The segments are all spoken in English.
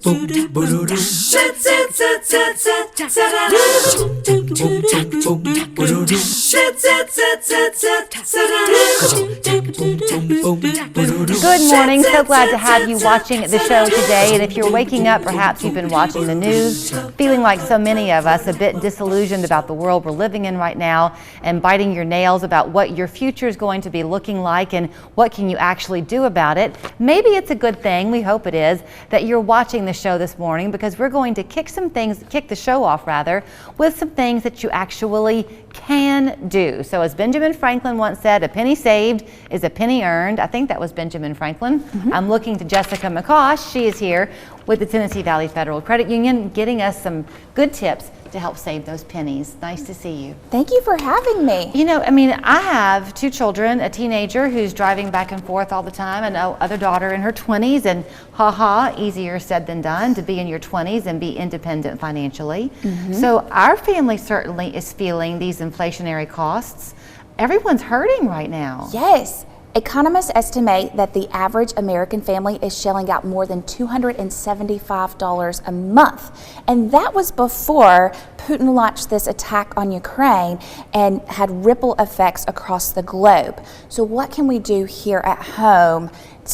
morning. So glad to have you watching the show today. And if you're waking up, perhaps you've been watching the news, feeling like so many of us, a bit disillusioned about the world we're living in right now, and biting your nails about what your future is going to be looking like and what can you actually do about it. Maybe it's a good thing, we hope it is, that you're watching the show this morning, because we're going to kick the show off with some things that you actually can do. So as Benjamin Franklin once said, a penny saved is a penny earned. I think that was Benjamin Franklin. I'm looking to Jessica McCosh. She is here with the Tennessee Valley Federal Credit Union, getting us some good tips to help save those pennies. Nice to see you. Thank you for having me. You know, I mean, I have two children, a teenager who's driving back and forth all the time, and another daughter in her 20s, and easier said than done to be in your 20s and be independent financially. So our family certainly is feeling these inflationary costs. Everyone's hurting right now. Yes. Economists estimate that the average American family is shelling out more than $275 a month. And that was before Putin launched this attack on Ukraine and had ripple effects across the globe. So what can we do here at home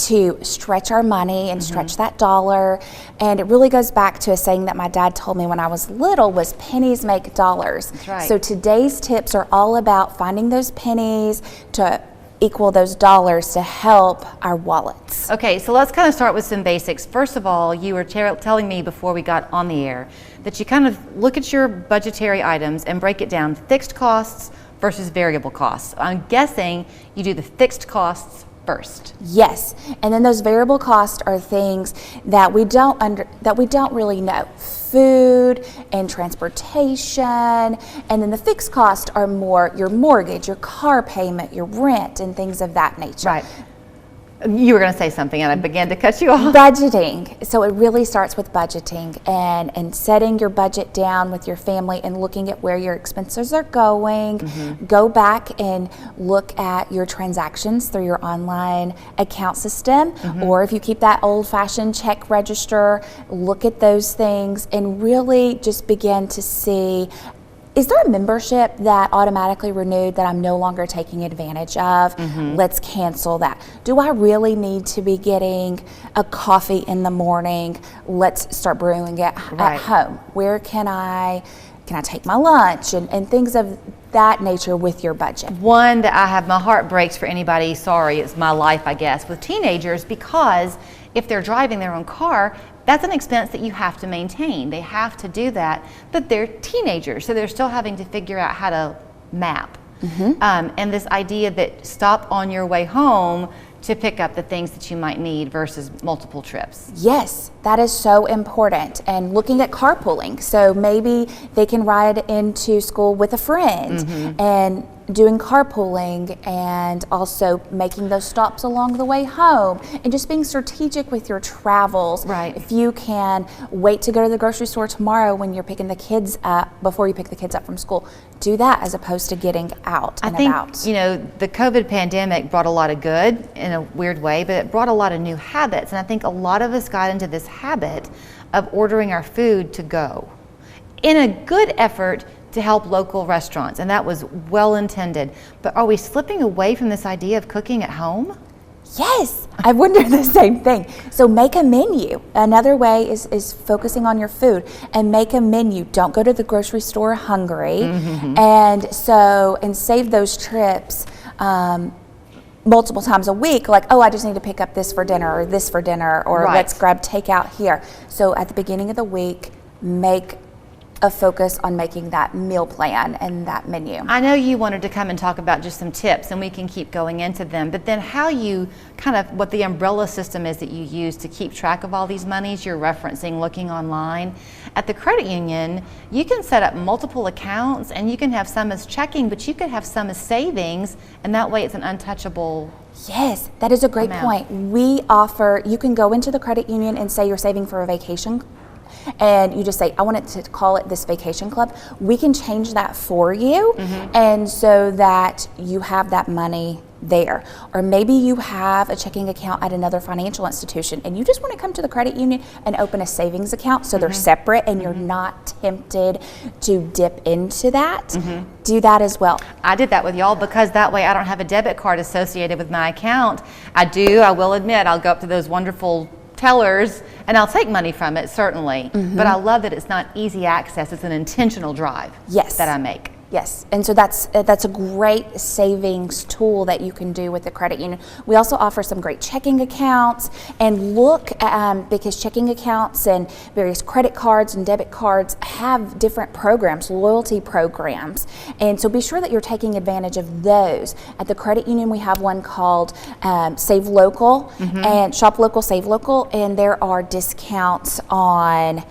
to stretch our money and stretch that dollar? And it really goes back to a saying that my dad told me when I was little, was pennies make dollars. That's right. So today's tips are all about finding those pennies to equal those dollars to help our wallets. Okay, so let's kind of start with some basics. First of all, you were telling me before we got on the air that you kind of look at your budgetary items and break it down, fixed costs versus variable costs. I'm guessing you do the fixed costs first. Yes, and then those variable costs are things that we don't really know. Food and transportation, and then the fixed costs are more your mortgage, your car payment, your rent, and things of that nature. Right. You were going to say something and I began to cut you off. Budgeting. So it really starts with budgeting and setting your budget down with your family and looking at where your expenses are going. Go back and look at your transactions through your online account system, or if you keep that old-fashioned check register, look at those things and really just begin to see, is there a membership that automatically renewed that I'm no longer taking advantage of? Let's cancel that. Do I really need to be getting a coffee in the morning? Let's start brewing it at home. Where can I take my lunch and things of that nature with your budget? One that I have, my heart breaks for anybody, sorry, it's my life, I guess, with teenagers, because if they're driving their own car, that's an expense that you have to maintain. They have to do that, but they're teenagers, so they're still having to figure out how to map. And this idea that stop on your way home to pick up the things that you might need versus multiple trips. Yes, that is so important. And looking at carpooling. So maybe they can ride into school with a friend and doing carpooling, and also making those stops along the way home, and just being strategic with your travels. Right. If you can wait to go to the grocery store tomorrow when you're picking the kids up, before you pick the kids up from school, do that as opposed to getting out and about. I think, you know, the COVID pandemic brought a lot of good in a weird way, but it brought a lot of new habits. And I think a lot of us got into this habit of ordering our food to go in a good effort to help local restaurants, and that was well intended. But are we slipping away from this idea of cooking at home? Yes, I wonder the same thing. So make a menu. Another way is focusing on your food and make a menu. Don't go to the grocery store hungry, and save those trips multiple times a week, like, oh, I just need to pick up this for dinner or this for dinner, or let's grab takeout here. So at the beginning of the week, make a focus on making that meal plan and that menu. I know you wanted to come and talk about just some tips, and we can keep going into them, but then how you what the umbrella system is that you use to keep track of all these monies you're referencing, looking online. At the credit union, you can set up multiple accounts, and you can have some as checking, but you could have some as savings, and that way it's an untouchable. Yes, that is a great point. We offer, you can go into the credit union and say you're saving for a vacation, and you just say, I want it to call it this vacation club. We can change that for you, and so that you have that money there. Or maybe you have a checking account at another financial institution and you just want to come to the credit union and open a savings account so they're separate and you're not tempted to dip into that. Do that as well. I did that with y'all because that way I don't have a debit card associated with my account. I will admit, I'll go up to those wonderful tellers and I'll take money from it, certainly. But I love that it's not easy access, it's an intentional drive that I make. Yes, and so that's a great savings tool that you can do with the credit union. We also offer some great checking accounts, and look because checking accounts and various credit cards and debit cards have different programs, loyalty programs, and so be sure that you're taking advantage of those. At the credit union, we have one called Save Local and Shop Local, Save Local, and there are discounts on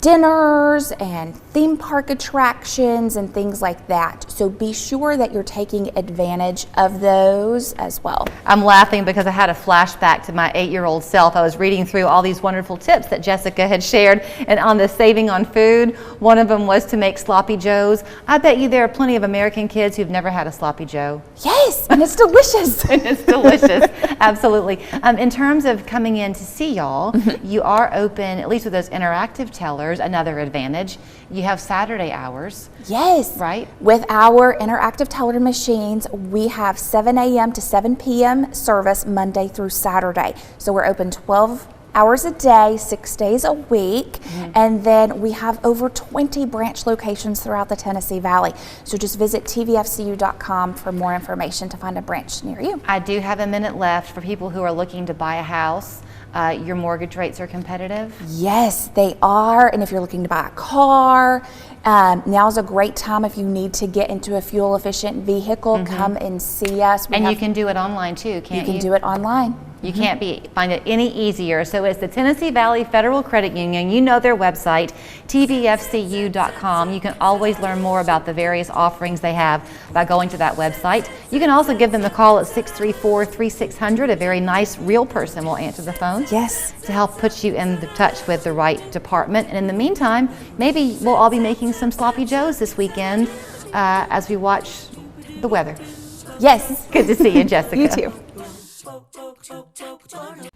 dinners and theme park attractions and things like that. So be sure that you're taking advantage of those as well. I'm laughing because I had a flashback to my 8-year-old self. I was reading through all these wonderful tips that Jessica had shared, and on the saving on food, one of them was to make sloppy joes. I bet you there are plenty of American kids who've never had a sloppy joe. Yes, and it's delicious. And it's delicious, absolutely. In terms of coming in to see y'all, you are open, at least with those interactive tellers, another advantage. You have Saturday hours. Yes. Right? With our interactive teller machines, we have 7 a.m. to 7 p.m. service Monday through Saturday. So we're open 12 hours a day, 6 days a week, and then we have over 20 branch locations throughout the Tennessee Valley. So just visit tvfcu.com for more information to find a branch near you. I do have a minute left for people who are looking to buy a house. Your mortgage rates are competitive? Yes, they are. And if you're looking to buy a car, now's a great time if you need to get into a fuel efficient vehicle, come and see us. And you can do it online too, can't you? You can do it online. You can't find it any easier. So it's the Tennessee Valley Federal Credit Union. You know their website, tvfcu.com. You can always learn more about the various offerings they have by going to that website. You can also give them a call at 634-3600. A very nice, real person will answer the phone. Yes. To help put you in touch with the right department. And in the meantime, maybe we'll all be making some sloppy joes this weekend as we watch the weather. Yes. Good to see you, Jessica. You too.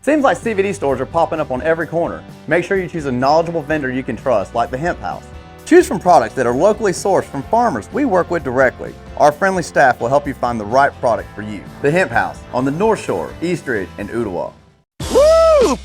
Seems like CBD stores are popping up on every corner. Make sure you choose a knowledgeable vendor you can trust, like the Hemp House. Choose from products that are locally sourced from farmers we work with directly. Our friendly staff will help you find the right product for you. The Hemp House on the North Shore, East Ridge, and Ooltewah.